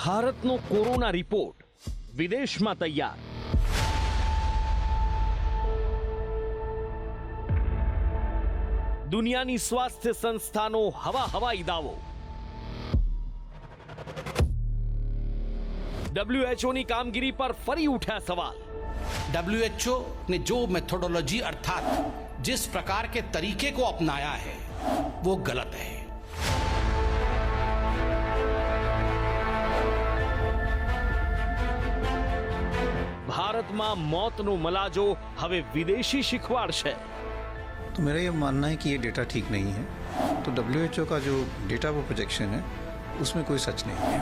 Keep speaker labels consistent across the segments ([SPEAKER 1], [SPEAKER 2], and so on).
[SPEAKER 1] ભારતનો corona report વિદેશમાં તૈયાર. દુનિયાની સ્વાસ્થ્ય સંસ્થાનો હવાઈ દાવો. ડબ્લ્યુએચઓની કામગીરી પર ફરી ઉઠ્યા સવાલ.
[SPEAKER 2] डब्ल्यूएचओ ने जो मेथोडोलॉजी अर्थात जिस प्रकार के तरीके को अपनाया है वो गलत है.
[SPEAKER 1] ભારતમાં મોતનો મલાજો હવે વિદેશી શીખવાડ છે.
[SPEAKER 3] तो मेरा ये मानना है कि ये डेटा ठीक नहीं है. तो डब्ल्यूएचओ का जो डेटा वो प्रोजेक्शन है उसमें कोई सच नहीं है.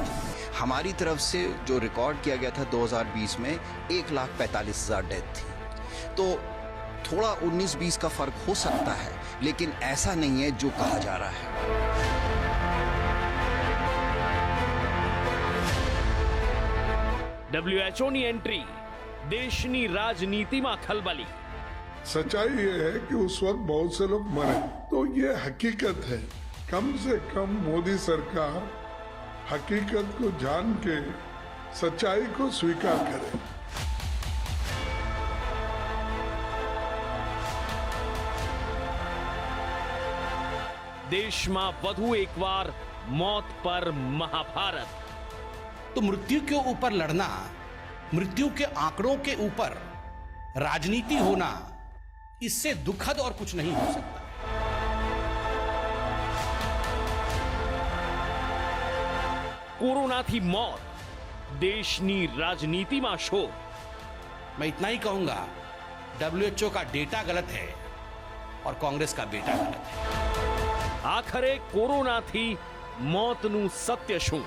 [SPEAKER 4] हमारी तरफ से जो रिकॉर्ड किया गया था 2020 में 1,45,000 डेथ थी. तो थोड़ा 19-20 का फर्क हो सकता है, लेकिन ऐसा नहीं है जो कहा जा रहा है.
[SPEAKER 1] ડબ્લ્યુએચઓની એન્ટ્રી દેશની રાજનીતિમાં ખલબલી.
[SPEAKER 5] सच्चाई ये है कि उस वक्त बहुत से लोग मरे. तो ये हकीकत है. कम से कम मोदी सरकार हकीकत को जान के सच्चाई को स्वीकार करे.
[SPEAKER 1] દેશમાં વધુ એકવાર મોત પર મહાભારત.
[SPEAKER 2] तो मृत्यु के ऊपर लड़ना, मृत्यु के आंकड़ों के ऊपर राजनीति होना, इससे दुखद और कुछ नहीं हो सकता.
[SPEAKER 1] કોરોનાથી મોત, દેશની રાજનીતિમાં શોર.
[SPEAKER 2] मैं इतना ही कहूंगा, डब्ल्यूएचओ का डेटा गलत है और कांग्रेस का बेटा गलत है.
[SPEAKER 1] આખરે કોરોનાથી મોતનું સત્ય શું?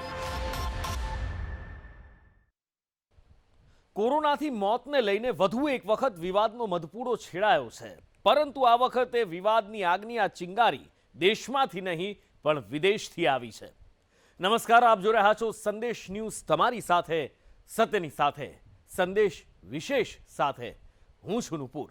[SPEAKER 1] કોરોનાથી મોતને લઈને વધુ એક વખત વિવાદનો મધપૂડો છેડાયો છે. પરંતુ આ વખતે વિવાદની આગની આ ચિંગારી દેશમાંથી નહીં પણ વિદેશથી આવી છે. નમસ્કાર, આપ જોઈ રહ્યા છો સંદેશ ન્યૂઝ, તમારી સાથે સત્યની સાથે, સંદેશ વિશેષ સાથે હું છું નુપુર.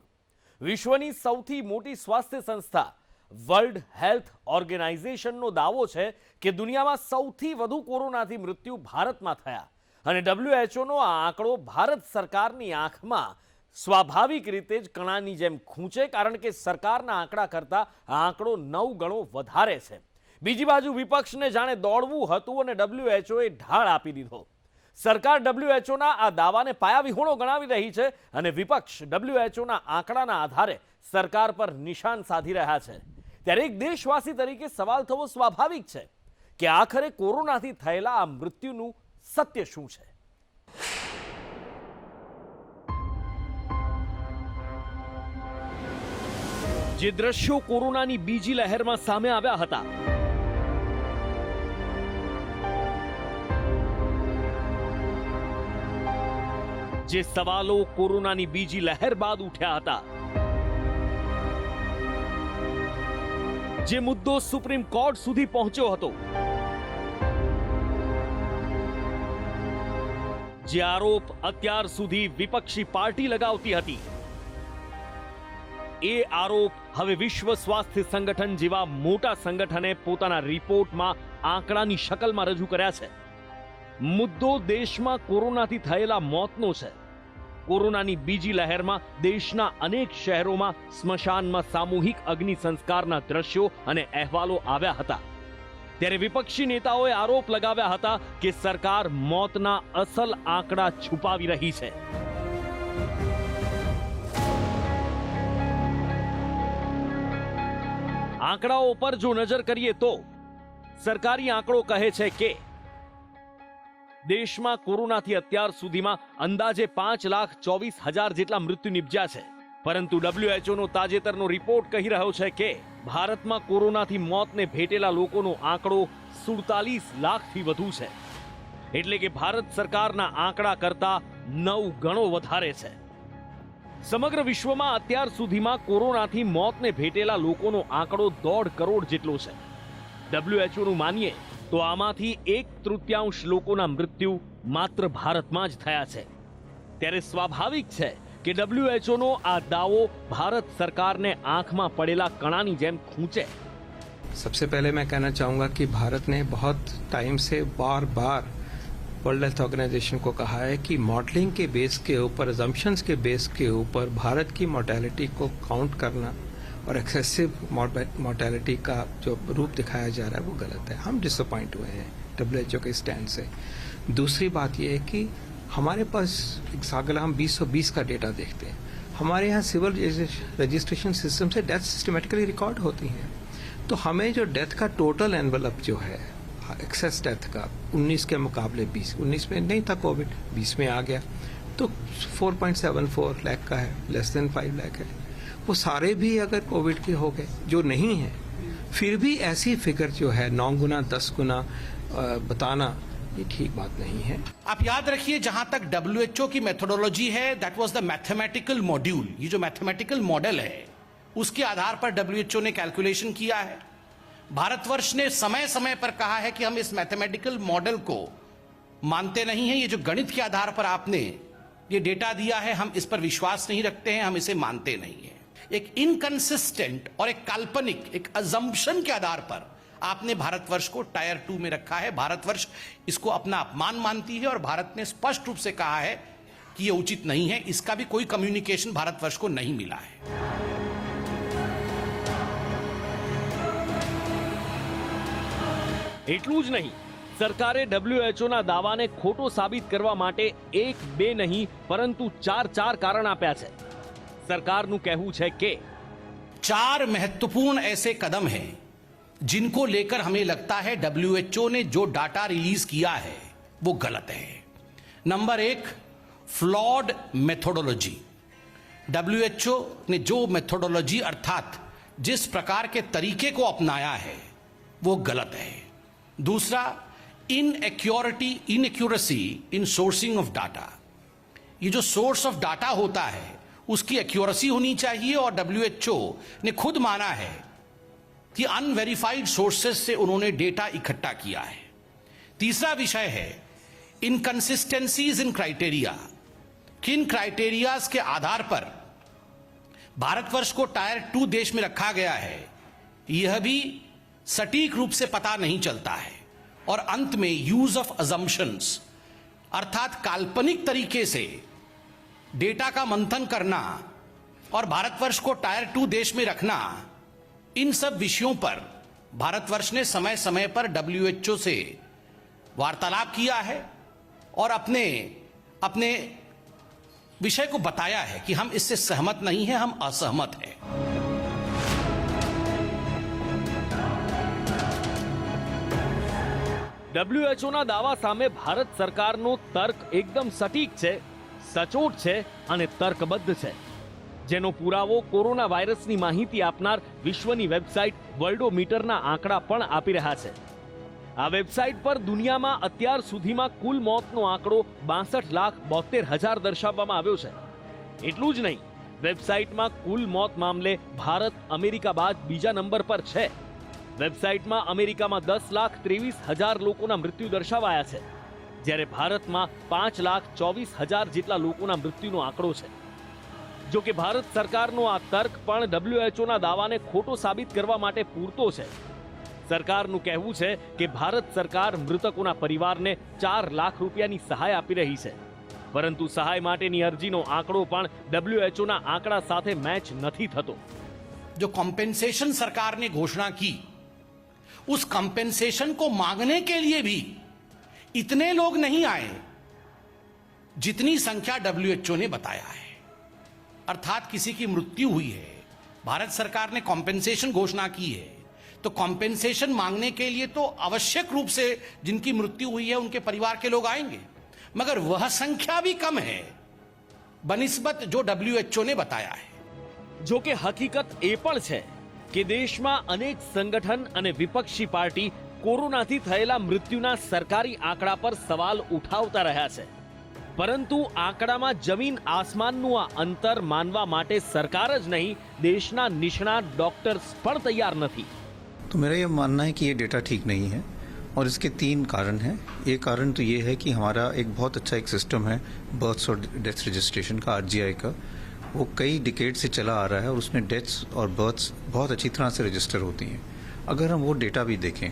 [SPEAKER 1] વિશ્વની સૌથી મોટી સ્વાસ્થ્ય સંસ્થા વર્લ્ડ હેલ્થ ઓર્ગેનાઇઝેશનનો દાવો છે કે દુનિયામાં સૌથી વધુ કોરોનાથી મૃત્યુ ભારતમાં થયા. અને ડબ્લ્યુએચઓનો આ આંકડો ભારત સરકારની આંખમાં સ્વાભાવિક રીતે જ કણાની જેમ ખૂંચે, કારણ કે સરકારના આંકડા કરતાં આ આંકડો 9 ગણો વધારે છે. બીજી બાજુ વિપક્ષને જાણે દોડવું હતું અને ડબ્લ્યુએચઓએ ઢાળ આપી દીધો. સરકાર ડબ્લ્યુએચઓના આ દાવાને પાયાવિહોણો ગણાવી રહી છે અને વિપક્ષ ડબ્લ્યુએચઓના આંકડાના આધારે સરકાર પર નિશાન સાધી રહ્યા છે. ત્યારે એક દેશવાસી તરીકે સવાલ થવો સ્વાભાવિક છે કે આખરે કોરોનાથી થયેલા આ મૃત્યુનું સત્ય શું છે? જે દ્રશ્યો કોરોનાની બીજી લહેરમાં સામે આવ્યા હતા, જે સવાલો કોરોનાની બીજી લહેર બાદ ઉઠ્યા હતા, જે મુદ્દો સુપ્રીમ કોર્ટ સુધી પહોંચ્યો હતો, જે આરોપ અત્યાર સુધી વિપક્ષી પાર્ટી લગાવતી હતી, એ આરોપ હવે વિશ્વ સ્વાસ્થ્ય સંગઠન જેવા મોટા સંગઠને પોતાના રિપોર્ટમાં આંકડાની શકલમાં રજૂ કર્યા છે. મુદ્દો દેશમાં કોરોનાથી થયેલા મોતનો છે. કોરોનાની બીજી લહેરમાં દેશના અનેક શહેરોમાં સ્મશાનમાં સામૂહિક અગ્નિ સંસ્કારના દ્રશ્યો અને અહેવાલો આવ્યા હતા. ત્યારે વિપક્ષી નેતાઓએ આરોપ લગાવ્યા હતા કે સરકાર મોતના અસલ આંકડા છુપાવી રહી છે. આંકડાઓ પર જો નજર કરીએ તો સરકારી આંકડો કહે છે કે દેશમાં કોરોનાથી અત્યાર સુધીમાં અંદાજે 5,24,000 જેટલા મૃત્યુ નિપજ્યા છે. પરંતુ ડબ્લ્યુએચઓનો તાજેતરનો રિપોર્ટ કહી રહ્યો છે કે ભારતમાં કોરોનાથી મોતને ભેટેલા લોકોનો આંકડો 47 લાખથી વધુ છે. એટલે કે ભારત સરકારના આંકડા કરતા 9 ગણો વધારે છે. સમગ્ર વિશ્વમાં અત્યાર સુધીમાં કોરોનાથી મોતને ભેટેલા લોકોનો આંકડો 1.5 કરોડ જેટલો છે. ડબ્લ્યુએચઓનું માનીએ તો આમાંથી 1/3 લોકોના મૃત્યુ માત્ર ભારતમાં જ થયા છે. ત્યારે સ્વાભાવિક છે કે ડબ્લ્યુએચઓનો આ દાવો ભારત સરकारને આંખમાં પડેલા કણાની જેમ ખૂંચે.
[SPEAKER 6] सबसे पहले मैं कहना चाहूँगा कि भारत ने बहुत टाइम से बार बार वर्ल्ड हेल्थ ऑर्गेनाइजेशन को कहा है कि मॉडलिंग के बेस के ऊपर, अजम्पशंस के बेस के ऊपर भारत की मोर्टेलिटी को काउंट करना और एक्सेसिव मोर्टेलिटी का जो रूप दिखाया जा रहा है वो गलत है। हम डिसअपॉइंट हुए हैं WHO के स्टैंड से। दूसरी बात यह है कि हमारे पास अगर हम 2020 का डेटा देखते हैं, हमारे यहाँ सिविल रजिस्ट्रेशन सिस्टम से डेथ सिस्टमेटिकली रिकॉर्ड होती हैं। तो हमें जो डेथ का टोटल एनवेलप जो है एक्सेस डेथ का 19 के मुकाबले 19 में नहीं था कोविड, 20 में आ गया, तो 4.74 लाख का है, लेस देन 5 लाख है। वो सारे भी अगर कोविड के हो गए, जो नहीं है, फिर भी ऐसी फिगर जो है 9 गुना 10 गुना बताना ये ठीक बात नहीं है।
[SPEAKER 2] आप याद रखिए, जहां तक WHO की मेथोडोलॉजी है, that was the mathematical module. ये जो मैथमेटिकल मॉडल है उसके आधार पर WHO ने कैलकुलेशन किया है। भारतवर्ष ने समय समय पर कहा है कि हम इस मैथमेटिकल मॉडल को मानते नहीं हैं। ये जो गणित के आधार पर आपने ये डेटा दिया है, हम इस पर विश्वास नहीं रखते हैं, हम इसे मानते नहीं हैं। एक इनकंसिस्टेंट और एक काल्पनिक, एक अजम्पशन के आधार पर आपने भारतवर्ष को टायर 2 में रखा है। भारतवर्ष इसको अपना अपमान मानती है और भारत ने स्पष्ट रूप से कहा है कि यह उचित नहीं है। इसका भी कोई कम्युनिकेशन भारतवर्ष को नहीं मिला है।
[SPEAKER 1] એટલું જ નહીં, સરકારે WHO દાવાને ખોટો સાબિત કરવા માટે 1 2 નહીં પરંતુ 4 કારણ આપ્યા છે। સરકારનું કહેવું છે કે
[SPEAKER 2] 4 महत्वपूर्ण ऐसे कदम हैं जिनको लेकर हमें लगता है WHO ने जो डाटा रिलीज किया है वो गलत है। Number 1, flawed methodology. WHO ने जो मेथोडोलॉजी अर्थात जिस प्रकार के तरीके को अपनाया है वो गलत है। दूसरा, inaccuracy in sourcing of data. ये जो सोर्स ऑफ डाटा होता है उसकी एक्यूरेसी होनी चाहिए और WHO ने खुद माना है कि अनवेरिफाइड सोर्सेस से उन्होंने डेटा इकट्ठा किया है। तीसरा विषय है इनकंसिस्टेंसीज इन क्राइटेरिया। किन क्राइटेरियाज के आधार पर भारतवर्ष को टायर 2 देश में रखा गया है यह भी सटीक रूप से पता नहीं चलता है। और अंत में यूज ऑफ अजम्पशंस अर्थात काल्पनिक तरीके से डेटा का मंथन करना और भारतवर्ष को टायर 2 देश में रखना, इन सब विषयों पर भारतवर्ष ने समय समय पर WHO से वार्तालाप किया है और अपने विषय को बताया है कि हम इससे सहमत नहीं हैं, हम असहमत हैं।
[SPEAKER 1] WHO દાવા સામે ભારત સરકારનો તર્ક એકદમ સટીક છે, સચોટ છે અને તર્કબદ્ધ છે, જેનો પુરાવો કોરોના વાયરસની માહિતી આપનાર વિશ્વની વેબસાઇટ વર્લ્ડોમીટરના આંકડા પણ આપી રહ્યા છે। આ વેબસાઇટ પર દુનિયામાં અત્યાર સુધીમાં કુલ મોતનો આંકડો 62,72,000 દર્શાવવામાં આવ્યો છે। એટલું જ નહીં, વેબસાઇટમાં કુલ મોત મામલે ભારત અમેરિકા બાદ બીજા નંબર પર છે। વેબસાઇટમાં અમેરિકામાં 10,23,000 લોકોના મૃત્યુ દર્શાવાયા છે, જ્યારે ભારતમાં 5,24,000 જેટલા લોકોના મૃત્યુનો આંકડો છે। જો કે ભારત સરકારનો આ તર્ક પણ WHO દાવાને ખોટો સાબિત કરવા માટે પૂરતો છે। સરકારનું કહેવું છે કે ભારત સરકાર મૃતકોના પરિવારને 4 લાખ રૂપિયાની સહાય આપી રહી છે, પરંતુ સહાય માટેની અરજીનો આંકડો પણ WHO આંકડા સાથે મેચ નથી થતો।
[SPEAKER 2] जो कॉम्पेंसेशन सरकार ने घोषणा की, उस कॉम्पेंसेशन को मांगने के लिए भी इतने लोग नहीं आए जितनी संख्या WHO ने बताया है। अर्थात किसी की मृत्यु हुई है, भारत सरकार ने कॉम्पेंसेशन घोषणा की है, तो कॉम्पेंसेशन मांगने के लिए तो आवश्यक रूप से जिनकी मृत्यु हुई है उनके परिवार के लोग आएंगे, मगर वह संख्या भी कम है बनिस्बत जो WHO ने बताया है।
[SPEAKER 1] જો કે હકીકત એ પણ છે કે દેશમાં અનેક સંગઠન અને વિપક્ષી પાર્ટી કોરોનાથી થયેલા મૃત્યુના સરકારી આંકડા પર સવાલ ઉઠાવતા રહ્યા છે, પરંતુ આંકડામાં જમીન આસમાનનું આ અંતર માનવા માટે સરકાર જ નહીં, દેશના નિષ્ણાત ડોક્ટર્સ પણ તૈયાર નથી।
[SPEAKER 3] तो मेरा ये मानना है कि ये डेटा ठीक नहीं है और इसके 3 कारण हैं। एक कारण तो ये है कि हमारा एक बहुत अच्छा एक सिस्टम है बर्थ्स और डेथ रजिस्ट्रेशन का, RGI का, वो कई डिकेड से चला आ रहा है और उसमें डेथ्स और बर्थ्स बहुत अच्छी तरह से रजिस्टर होती हैं। अगर हम वो डेटा भी देखें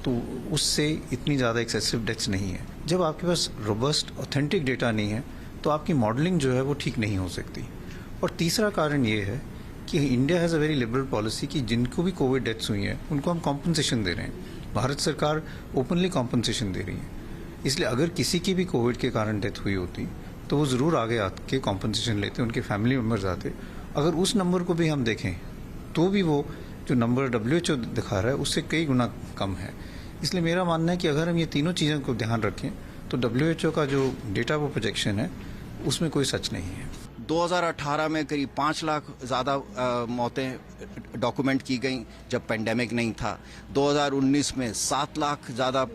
[SPEAKER 3] तो उससे इतनी ज़्यादा एक्सेसिव डेथ्स नहीं है। जब आपके पास रोबस्ट ऑथेंटिक डेटा नहीं है तो आपकी मॉडलिंग जो है वो ठीक नहीं हो सकती। और तीसरा कारण ये है कि India has a very liberal policy कि जिनको भी कोविड डेथ्स हुई हैं उनको हम कॉम्पनसेशन दे रहे हैं। भारत सरकार ओपनली कॉम्पनसेशन दे रही है, इसलिए अगर किसी की भी कोविड के कारण डेथ हुई होती तो वो ज़रूर आगे आके कॉम्पनसेशन लेते, उनके फैमिली मेम्बर्स आते। अगर उस नंबर को भी हम देखें तो भी वो जो नंबर WHO दिखा रहा है उससे कई गुना कम है। इसलिए मेरा मानना है कि अगर हम ये तीनों चीज़ों को ध्यान रखें तो WHO का जो डेटा वो प्रोजेक्शन है उसमें कोई सच नहीं है।
[SPEAKER 4] 2018 में करीब 5 लाख ज़्यादा मौतें डॉक्यूमेंट की गई जब पेंडेमिक नहीं था। 2019 में 7 लाख ज़्यादा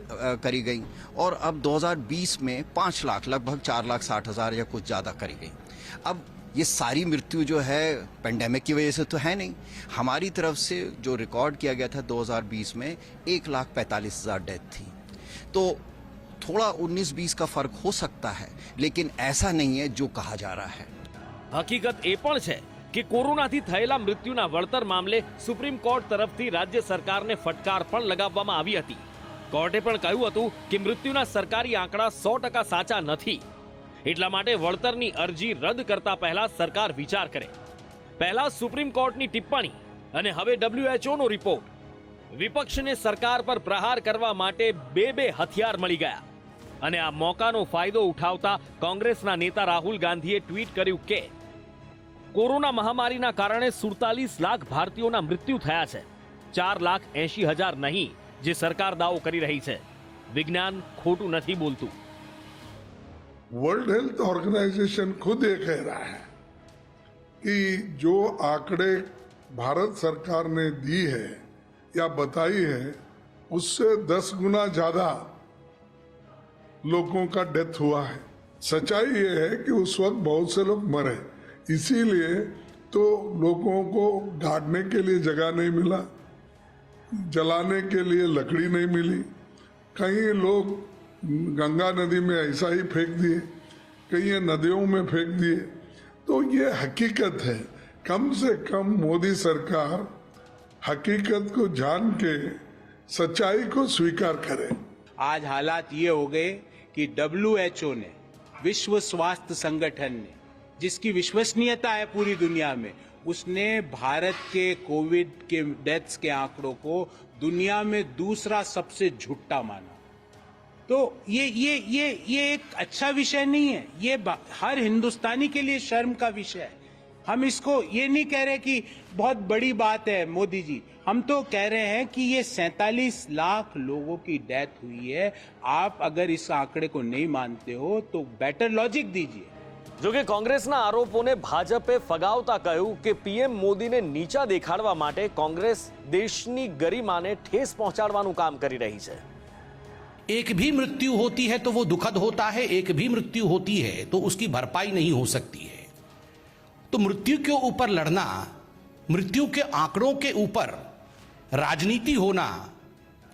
[SPEAKER 4] करी गई और अब 2020 में 5 लाख, लगभग 4,60,000 या कुछ ज़्यादा करी गई। अब ये सारी मृत्यु जो है पेंडेमिक की वजह से तो है नहीं। हमारी तरफ से जो रिकॉर्ड किया गया था 2020 में 1,45,000 डेथ थी। तो थोड़ा 19-20 का फर्क हो सकता है, लेकिन ऐसा नहीं है जो कहा जा रहा है।
[SPEAKER 1] હકીકત એ પણ છે કે કોરોનાથી થયેલા મૃત્યુના વળતર મામલે સુપ્રીમ કોર્ટ તરફથી રાજ્ય સરકારને ફટકાર પણ લગાવવામાં આવી હતી। કોર્ટે પણ કહ્યું હતું કે મૃત્યુના સરકારી આંકડા 100% સાચા નથી, એટલા માટે વળતરની અરજી રદ કરતા પહેલા સરકાર વિચાર કરે। પહેલા સુપ્રીમ કોર્ટની ટિપ્પણી અને હવે WHO નો રિપોર્ટ। વિપક્ષને સરકાર પર પ્રહાર કરવા માટે બે હથિયાર મળી ગયા અને આ મોકાનો ફાયદો ઉઠાવતા કોંગ્રેસના નેતા રાહુલ ગાંધીએ ટ્વીટ કર્યું કે કોરોના મહામારીના કારણે 47 લાખ ભારતીયોના મૃત્યુ થયા છે, 4,80,000 નહીં જે સરકાર દાવો કરી રહી છે। વિજ્ઞાન ખોટું નથી બોલતું।
[SPEAKER 5] वर्ल्ड हेल्थ ऑर्गेनाइजेशन खुद ये कह रहा है कि जो आंकड़े भारत सरकार ने दी है या बताई है उससे 10 गुना ज्यादा लोगों का डेथ हुआ है। सच्चाई ये है कि उस वक्त बहुत से लोग मरे, इसीलिए तो लोगों को गाड़ने के लिए जगह नहीं मिला, जलाने के लिए लकड़ी नहीं मिली। कई लोग गंगा नदी में ऐसा ही फेंक दिए, कई नदियों में फेंक दिए। तो ये हकीकत है। कम से कम मोदी सरकार हकीकत को जान के सच्चाई को स्वीकार करे।
[SPEAKER 7] आज हालात ये हो गए कि WHO ने, विश्व स्वास्थ्य संगठन ने, जिसकी विश्वसनीयता है पूरी दुनिया में, उसने भारत के कोविड के डेथ्स के आंकड़ों को दुनिया में दूसरा सबसे झूठा माना। तो ये एक अच्छा विषय नहीं है, ये हर हिंदुस्तानी के लिए शर्म का विषय है। हम इसको ये नहीं कह रहे कि बहुत बड़ी बात है मोदी जी, हम तो कह रहे हैं कि ये 47 लाख लोगों की डेथ हुई है। आप अगर इस आंकड़े को नहीं मानते हो तो बेटर लॉजिक दीजिए।
[SPEAKER 1] જો કે કોંગ્રેસના આરોપોને ભાજપે ફગાવતા કહ્યું કે પીએમ મોદીને નીચા દેખાડવા માટે કોંગ્રેસ દેશની ગરિમાને ઠેસ પહોંચાડવાનું કામ કરી રહી છે।
[SPEAKER 2] एक भी मृत्यु होती है तो वो दुखद होता है, एक भी मृत्यु होती है तो उसकी भरपाई नहीं हो सकती है। तो मृत्यु के ऊपर लड़ना, मृत्यु के आंकड़ों के ऊपर राजनीति होना,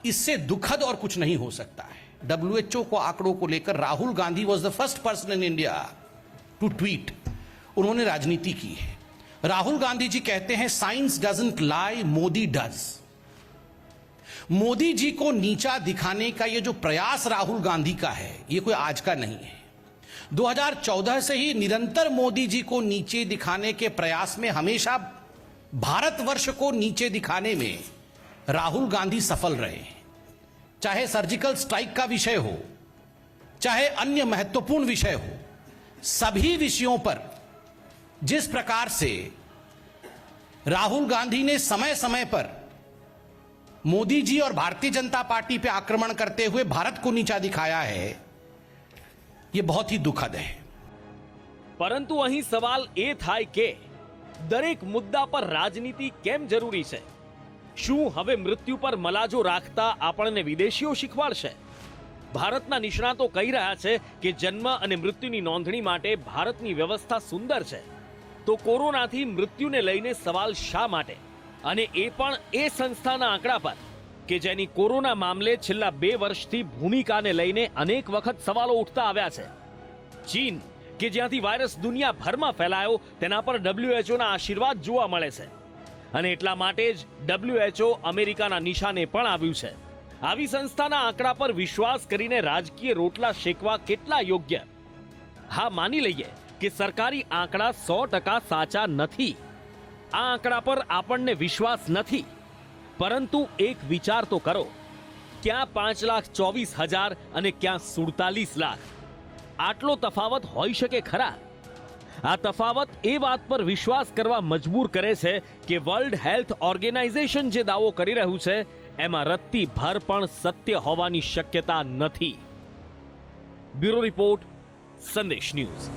[SPEAKER 2] इससे दुखद और कुछ नहीं हो सकता है। WHO को आंकड़ों को लेकर Rahul Gandhi was the first person in India to tweet. उन्होंने राजनीति की है। राहुल गांधी जी कहते हैं science doesn't lie, Modi does. Modi ji को नीचा दिखाने का ये जो प्रयास राहुल गांधी का है, ये कोई आज का नहीं है। 2014 से ही निरंतर मोदी जी को नीचे दिखाने के प्रयास में, हमेशा भारतवर्ष को नीचे दिखाने में राहुल गांधी सफल रहे हैं। चाहे सर्जिकल स्ट्राइक का विषय हो, चाहे अन्य महत्वपूर्ण विषय हो, सभी विषयों पर जिस प्रकार से राहुल गांधी ने समय समय पर मोदी जी और भारतीय जनता पार्टी पे आक्रमण करते हुए भारत को नीचा दिखाया है, यह बहुत ही दुखद है।
[SPEAKER 1] પરંતુ અહીં સવાલ એ થાય કે દરેક મુદ્દા પર રાજનીતિ કેમ જરૂરી છે? શું હવે મૃત્યુ પર મલાજો રાખતા આપણને વિદેશીઓ શીખવાડશે? ભારતના નિષ્ણાતો કહી રહ્યા છે કે જન્મ અને મૃત્યુની નોંધણી માટે ભારતની વ્યવસ્થા સુંદર છે, તો કોરોનાથી મૃત્યુને લઈને સવાલ શા માટે? અને એ પણ એ સંસ્થાના આંકડા પર કે જેની કોરોના મામલે છેલ્લા 2 વર્ષથી ભૂમિકાને લઈને અનેક વખત સવાલો ઉઠતા આવ્યા છે। ચીન કે જ્યાંથી વાયરસ દુનિયાભરમાં ફેલાયો, તેના પર WHOના આશીર્વાદ જોવા મળે છે અને એટલા માટે જ WHO અમેરિકાના નિશાને પણ આવ્યું છે। આવી સંસ્થાના આંકડા પર વિશ્વાસ કરીને રાજકીય રોટલા શેકવા કેટલા યોગ્ય? હા, માની લઈએ કે સરકારી આંકડા 100% સાચા નથી. આ આંકડા પર આપણને વિશ્વાસ નથી. પરંતુ એક વિચાર તો કરો, ક્યાં 5,24,000 અને ક્યાં 47 લાખ? આટલો તફાવત હોઈ શકે ખરા? આ તફાવત એ વાત પર વિશ્વાસ કરવા મજબૂર કરે છે કે વર્લ્ડ હેલ્થ ઓર્ગેનાઇઝેશન જે દાવો કરી રહ્યું છે એમાં રત્તી ભર પણ સત્ય હોવાની શક્યતા નથી. બ્યુરો રિપોર્ટ, સંદેશ ન્યૂઝ.